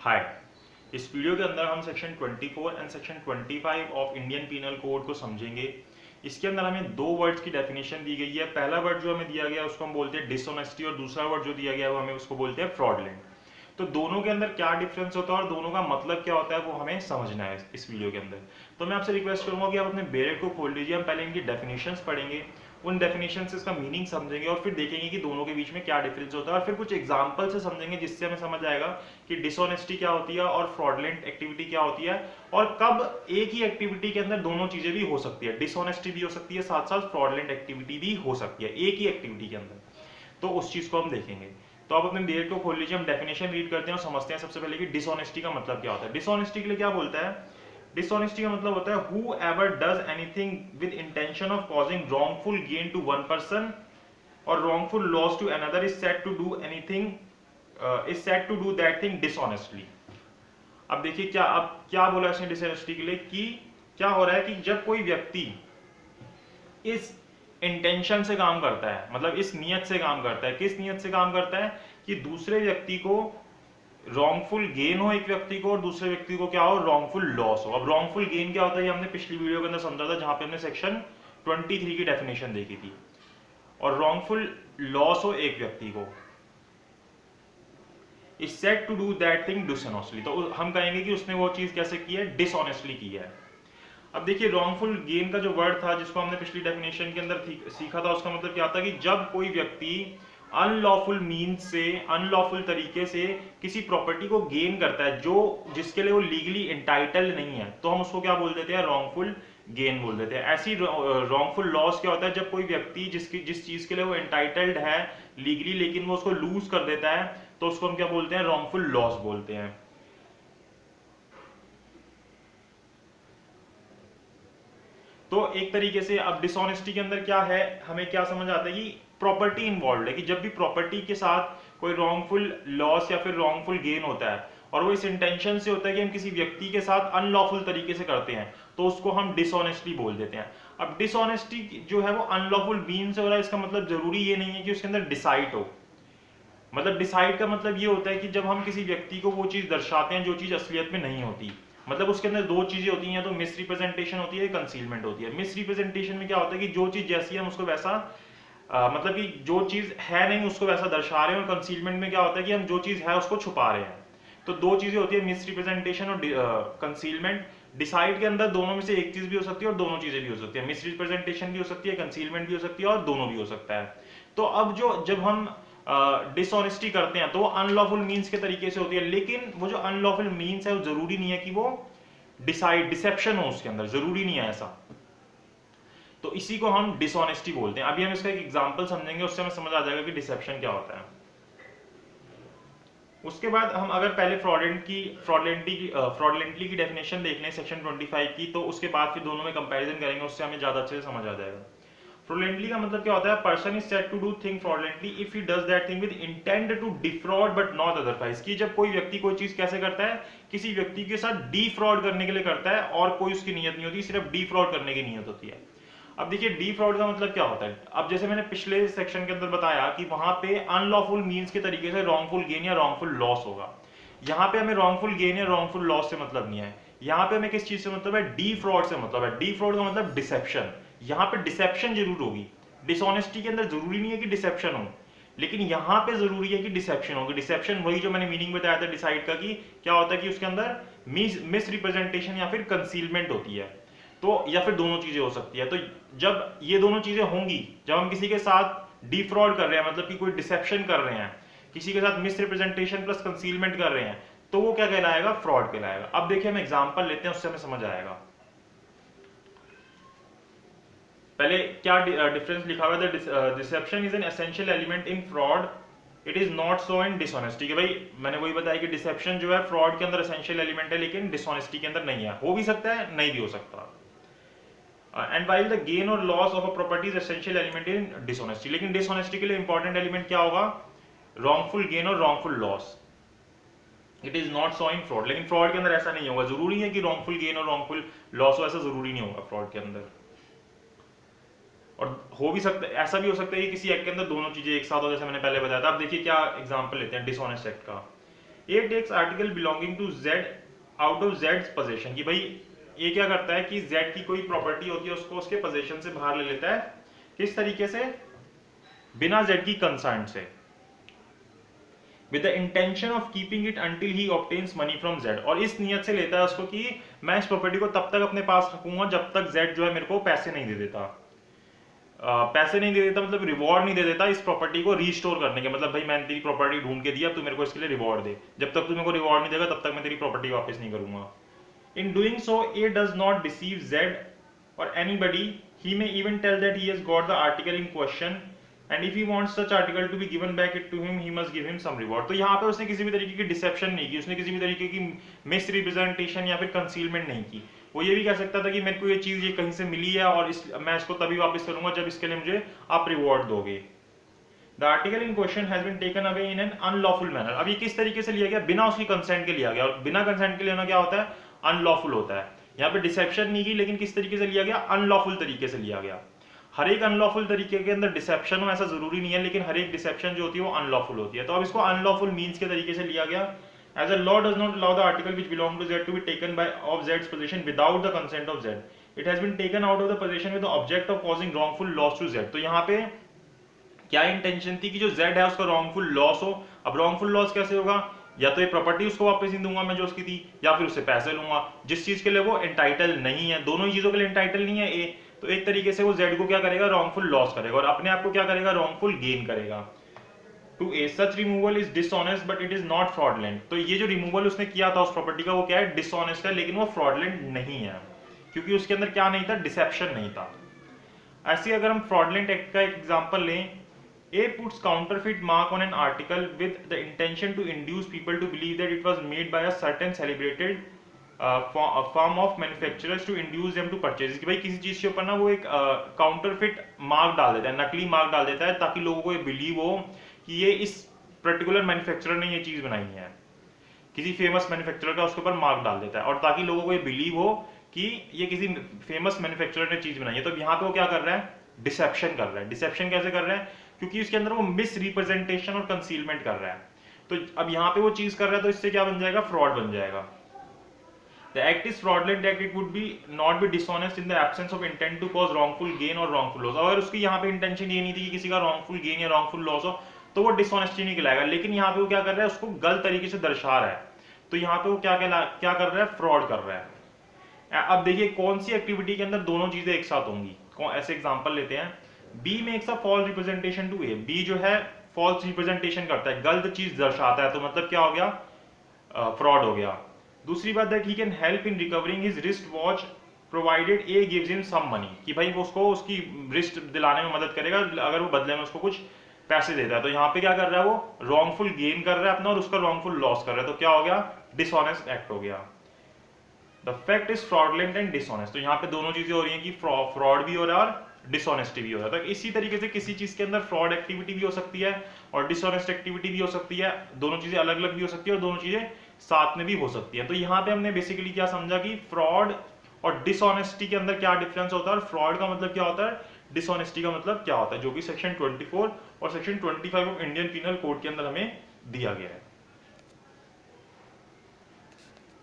हाय। इस वीडियो के अंदर हम section 24 and section 25 of Indian penal code को समझेंगे। इसके अंदर हमें दो वर्ड्स की डेफिनेशन दी गई है। पहला वर्ड जो हमें दिया गया है उसको हम बोलते हैं डिसऑनेस्टी और दूसरा वर्ड जो दिया गया है वो हमें उसको बोलते हैं फ्रॉडलेंट। तो दोनों के अंदर क्या डिफरेंस होता है और दोनों का मतलब क्या होता है वो हमें समझना है इस वीडियो के अंदर। तो मैं आपसे रिक्वेस्ट करूंगा कि आप अपने बेरेट को खोल लीजिए। हम पहले इनकी डेफिनेशंस पढ़ेंगे, उन डेफिनेशन से इसका मीनिंग समझेंगे और फिर देखेंगे कि दोनों के बीच में क्या डिफरेंस होता है और फिर कुछ एग्जाम्पल से समझेंगे जिससे हमें समझ आएगा कि डिसऑनेस्टी क्या होती है और फ्रॉडलेंट एक्टिविटी क्या होती है और कब एक ही एक्टिविटी के अंदर दोनों चीजें भी हो सकती है। डिसऑनेस्टी भी हो सकती है, साथ साथ फ्रॉडलेंट एक्टिविटी भी हो सकती है एक ही एक्टिविटी के अंदर। तो उस चीज को हम देखेंगे। तो आप अपने बेरेट को खोल लीजिए, हम डेफिनेशन रीड करते हैं और समझते हैं सबसे पहले कि डिसऑनेस्टी का मतलब क्या होता है। डिसऑनेस्टी के लिए क्या बोलता है? डिसऑनेस्टी का मतलब होता है whoever does anything with intention of causing wrongful gain to one person और wrongful loss to another is said to do anything is said to do that thing dishonestly। अब देखिए क्या बोला इसने डिसऑनेस्टी के लिए कि क्या हो रहा है कि जब कोई व्यक्ति इस इंटेंशन से काम करता है, मतलब इस नियत से काम करता है। किस नियत से काम करता है? कि दूसरे व्यक्ति को रॉन्गफुल गेन हो एक व्यक्ति को और दूसरे व्यक्ति को क्या हो? रॉन्गफुल लॉस हो। अब रॉन्गफुल गेन क्या होता है ये हमने पिछली वीडियो के अंदर समझा था जहां पे हमने सेक्शन 23 की डेफिनेशन देखी थी। और रॉन्गफुल लॉस हो एक व्यक्ति को is said to do that thing dishonestly. तो हम कहेंगे कि उसने वो चीज कैसे की है? डिसऑनेस्टली की है। अब देखिए रॉन्गफुल गेन का जो वर्ड था जिसको हमने पिछली डेफिनेशन के अंदर सीखा था, उसका मतलब क्या था कि जब कोई व्यक्ति अनलॉफुल मीन्स से, अनलॉफुल तरीके से किसी प्रॉपर्टी को गेन करता है जो जिसके लिए वो लीगली इंटाइटल्ड नहीं है, तो हम उसको क्या बोल देते हैं? रॉन्गफुल गेन बोल देते हैं। ऐसी रॉन्गफुल लॉस क्या होता है? जब कोई व्यक्ति जिस चीज के लिए वो इंटाइटल्ड है लीगली लेकिन वो उसको लूज कर देता है, तो उसको हम क्या बोलते हैं? रॉन्गफुल लॉस बोलते हैं। तो एक तरीके से अब डिसऑनेस्टी के अंदर क्या है, हमें क्या समझ आता है कि प्रॉपर्टी इन्वॉल्व है, कि जब भी प्रॉपर्टी के साथ कोई रॉन्गफुल लॉस या फिर रॉन्गफुल गेन होता है और वो इस इंटेंशन से होता है कि हम किसी व्यक्ति के साथ अनलॉफुल तरीके से करते हैं, तो उसको हम डिसऑनेस्टी बोल देते हैं। अब डिसऑनेस्टी जो है वो अनलॉफुल मीन से हो रहा है, इसका मतलब जरूरी ये नहीं है कि उसके अंदर डिसाइड हो। मतलब डिसाइड का मतलब ये होता है कि जब हम किसी व्यक्ति को वो चीज दर्शाते हैं जो चीज असलियत में नहीं होती। मतलब उसके अंदर दो चीजें होती हैं, तो मिस रिप्रेजेंटेशन होती है, कंसीलमेंट होती है। मिस रिप्रेजेंटेशन में क्या होता है कि जो चीज जैसी है हम उसको वैसा मतलब कि जो चीज है नहीं उसको वैसा दर्शा रहे हैं। और कंसीलमेंट में क्या होता है कि हम जो चीज है उसको छुपा रहे हैं। तो दो चीजें होती है, मिस रिप्रेजेंटेशन और कंसीलमेंट। डिसाइड के अंदर दोनों में से एक चीज भी हो सकती है और दोनों चीजें भी हो सकती है। मिस रिप्रेजेंटेशन भी हो सकती है, कंसीलमेंट भी हो सकती है और दोनों भी हो सकता है। तो अब जब हम डिसऑनेस्टी करते हैं तो वो अनलॉफुल मीन्स के तरीके से होती है, लेकिन वो जो अनलॉफुल मीन्स है वो जरूरी नहीं है कि वो डिसेप्शन हो उसके अंदर, जरूरी नहीं है ऐसा। तो इसी को हम डिसऑनेस्टी बोलते हैं। अभी हम इसका एक एग्जांपल समझेंगे, उससे हमें समझ आ जाएगा कि डिसेप्शन क्या होता है। उसके बाद हम अगर पहले फ्रॉडलेंटली की डेफिनेशन देख लें सेक्शन 25 की, तो उसके बाद फिर दोनों में कंपैरिजन करेंगे, उससे हमें ज्यादा अच्छे से समझ आ जाएगा। फ्रॉडलेंटली का मतलब क्या होता है? Person is said to do thing fraudulently if he does that thing with intent to defraud but not otherwise. कि जब कोई व्यक्ति कोई चीज कैसे करता है, किसी व्यक्ति के साथ डिफ्रॉड करने के लिए करता है और कोई उसकी नीयत नहीं होती, सिर्फ डिफ्रॉड करने की नीयत होती है। अब देखिए डिफ्रॉड का मतलब क्या होता है। अब जैसे मैंने पिछले सेक्शन के अंदर बताया कि वहां पे अनलॉफुल मीन्स के तरीके से रॉन्गफुल गेन या रॉन्गफुल लॉस होगा। यहाँ पे हमें रॉन्गफुल गेन या रॉन्गफुल लॉस से मतलब नहीं है। यहाँ पे हमें किस चीज से मतलब है? डिफ्रॉड से मतलब है। डिफ्रॉड का मतलब डिसेप्शन। यहाँ पे डिसेप्शन जरूर होगी। डिसऑनेस्टी के अंदर जरूरी नहीं है कि डिसेप्शन हो, लेकिन यहां पे जरूरी है कि डिसेप्शन होगी। डिसेप्शन वही जो मैंने मीनिंग बताया था डिसाइड का, कि क्या होता है कि उसके अंदर मिस रिप्रेजेंटेशन या फिर कंसीलमेंट होती है, तो या फिर दोनों चीजें हो सकती है। तो जब ये दोनों चीजें होंगी, जब हम किसी के साथ डिफ्रॉड कर रहे हैं, मतलब कि कोई डिसेप्शन कर रहे हैं, किसी के साथ मिस रिप्रेजेंटेशन प्लस कंसीलमेंट कर रहे हैं, तो वो क्या कहलाएगा? फ्रॉड कहलाएगा। अब देखिए हम एग्जांपल लेते हैं, उससे हमें समझ आएगा। पहले क्या डिफरेंस लिखा हुआ है? Deception is an essential element in fraud, it is not so in dishonesty. कि भाई मैंने वही बताया कि डिसेप्शन जो है फ्रॉड के अंदर एसेंशियल एलिमेंट है, लेकिन डिसऑनेस्टी के अंदर नहीं है। हो भी सकता है, नहीं भी हो सकता। एंड वाइल द गेन और loss of a property is essential element in dishonesty, लेकिन डिसऑनेस्टी के लिए इंपॉर्टेंट एलिमेंट क्या होगा? रॉन्गफुल गेन और wrongful loss. It is not so in fraud, लेकिन फ्रॉड के अंदर ऐसा नहीं होगा। जरूरी है कि रॉन्गफुल गेन और रॉन्गफुल लॉस हो, ऐसा जरूरी नहीं होगा फ्रॉड के अंदर। और हो भी सकता है, ऐसा भी हो सकता है कि किसी एक्ट के अंदर दोनों चीजें एक साथ हो, जैसे मैंने पहले बताया था। अब देखिए क्या एग्जांपल लेते हैं डिसऑनेस्ट एक्ट का। A takes article belonging to Z out of जेड्स पोजेशन, कि भाई ये क्या करता है कि जेड की कोई प्रॉपर्टी होती है उसको उसके पोजेशन से बाहर ले लेता है, किस तरीके से, बिना जेड की कंसर्न से, with the intention of keeping it until he obtains money from Z, और इस नियत से लेता है उसको कि मैं इस प्रॉपर्टी को तब तक अपने पास रखूंगा जब तक Z जो है मेरे को पैसे नहीं दे देता। पैसे नहीं दे देता मतलब रिवॉर्ड नहीं दे देता इस प्रॉपर्टी को रीस्टोर करने के, मतलब भाई मैंने तेरी प्रॉपर्टी ढूंढ के दिया, तू मेरे को इसके लिए रिवॉर्ड दे, जब तक तू मेरे को रिवॉर्ड नहीं देगा तब तक मैं तेरी प्रॉपर्टी वापस नहीं करूंगा। In doing so A does not deceive Z और anybody, he may even tell that he has got the article in question and if he wants such article to be given back it to him he must give him some reward। तो यहाँ पे उसने किसी भी तरीके की dissipation नहीं की, उसने किसी भी तरीके की मिस रिप्रेजेंटेशन या फिर कंसीलमेंट नहीं की। वो ये भी कह सकता था कि मेरे को ये चीज ये कहीं से मिली है और मैं इसको तभी वापस करूंगा जब इसके लिए मुझे आप रिवॉर्ड दोगे। The article in question has been taken away in an unlawful manner। अब ये किस तरीके से लिया गया, बिना उसकी कंसेंट के लिया गया, और बिना कंसेंट के लेना क्या होता है, अनलॉफुल होता है। यहाँ पे डिसेप्शन नहीं की, लेकिन किस तरीके से लिया गया, अनलॉफुल तरीके से लिया गया। हर एक अनलॉफुल तरीके के अंदर डिसेप्शन हो ऐसा जरूरी नहीं है, लेकिन हर एक डिसेप्शन जो होती है वो अनलॉफुल होती है। तो अब इसको अनलॉफुल मीन्स के तरीके से लिया गया। As a law does not allow the article which belong to Z to be taken by of Z's possession without the consent of Z, it has been taken out of the possession with the object of causing wrongful loss to Z। तो यहाँ पे क्या intention थी कि जो Z है उसका wrongful loss हो। अब wrongful loss कैसे होगा, या तो ये प्रॉपर्टी उसको वापस नहीं दूंगा मैं जो उसकी थी, या फिर उससे पैसे लूंगा जिस चीज के लिए वो एंटाइटल नहीं है। दोनों ही चीजों के लिए एंटाइटल नहीं है ए, तो एक तरीके से वो Z को क्या करेगा, wrongful loss करेगा, और अपने आप को क्या करेगा, wrongful gain करेगा। To a such removal is dishonest but it is not fraudulent। तो ये जो रिमूवल उसने किया था उस प्रॉपर्टी का वो क्या है, डिसऑनेस्ट है, लेकिन वो फ्रॉडलेंट नहीं है, क्योंकि उसके अंदर क्या नहीं था, डिसेप्शन नहीं था। ऐसे अगर हम फ्रॉडलेंट एक्ट का एग्जांपल लें, A puts counterfeit mark on an article with the intention to induce people to believe that it was made by a certain celebrated firm of manufacturers to induce them to purchase। कि भाई किसी चीज के ऊपर ना वो एक counterfeit mark डाल देता है, नकली मार्क डाल देता है, ताकि लोगों को ये बिलीव हो कि ये इस पर्टिकुलर मैन्युफैक्चरर ने ये चीज बनाई है। किसी फेमस मैन्युफैक्चरर का उसके ऊपर मार्क डाल देता है, और ताकि लोगों को ये बिलीव हो कि ये किसी फेमस मैन्युफैक्चरर ने चीज बनाई है। तो यहाँ पे वो क्या कर रहा है, डिसेप्शन कर रहा है। डिसेप्शन कैसे कर रहा है, क्योंकि उसके अंदर वो मिस रिप्रेजेंटेशन और कंसीलमेंट कर रहा है। तो अब यहाँ पे वो चीज कर रहा है, तो इससे क्या बन जाएगा, फ्रॉड बन जाएगा। The act is fraudulent act, it would be not be dishonest in the absence of intent to cause wrongful gain or wrongful loss। अगर उसकी यहाँ पे इंटेंशन ये नहीं थी कि किसी का wrongful gain या wrongful loss हो तो वो डिसऑनेस्टी नहीं कहलाएगा, लेकिन यहाँ पे वो क्या कर रहा है, उसको गलत तरीके से दर्शा रहा है, तो यहाँ पे वो क्या कर रहा है, फ्रॉड कर रहा है। अब देखिए कौन सी एक्टिविटी के अंदर दोनों चीजें एक साथ होंगी। ऐसे एग्जांपल लेते हैं, B makes a false representation to A. B जो है फॉल्स रिप्रेजेंटेशन करता है, गलत चीज दर्शाता है, तो मतलब क्या हो गया, फ्रॉड हो गया। दूसरी बात that he can help in recovering his wrist watch provided A gives him some money, कि भाई वो उसको उसकी रिस्ट दिलाने में मदद करेगा अगर वो बदले में उसको कुछ पैसे देता है। तो यहाँ पे क्या कर रहा है, वो रॉन्गफुल गेन कर रहा है अपना और उसका रॉन्गफुल लॉस कर रहा है, तो क्या हो गया, डिसऑनेस्ट एक्ट हो गया। The fact is fraudulent and dishonest. तो यहाँ पे दोनों चीजें हो रही हैं कि फ्रॉड भी हो रहा है और डिसऑनेस्टी भी हो रहा है। तो इसी तरीके से किसी चीज के अंदर फ्रॉड एक्टिविटी भी हो सकती है और डिसऑनेस्ट एक्टिविटी भी हो सकती है, दोनों चीजें अलग अलग भी हो सकती है और दोनों चीजें साथ में भी हो सकती है। तो यहाँ पे हमने बेसिकली क्या समझा कि फ्रॉड और डिसऑनेस्टी के अंदर क्या डिफरेंस होता है, और फ्रॉड का मतलब क्या होता है, डिसऑनेस्टी का मतलब क्या होता है, जो कि सेक्शन 24 और section 25 of Indian penal code के अंदर हमें दिया गया है।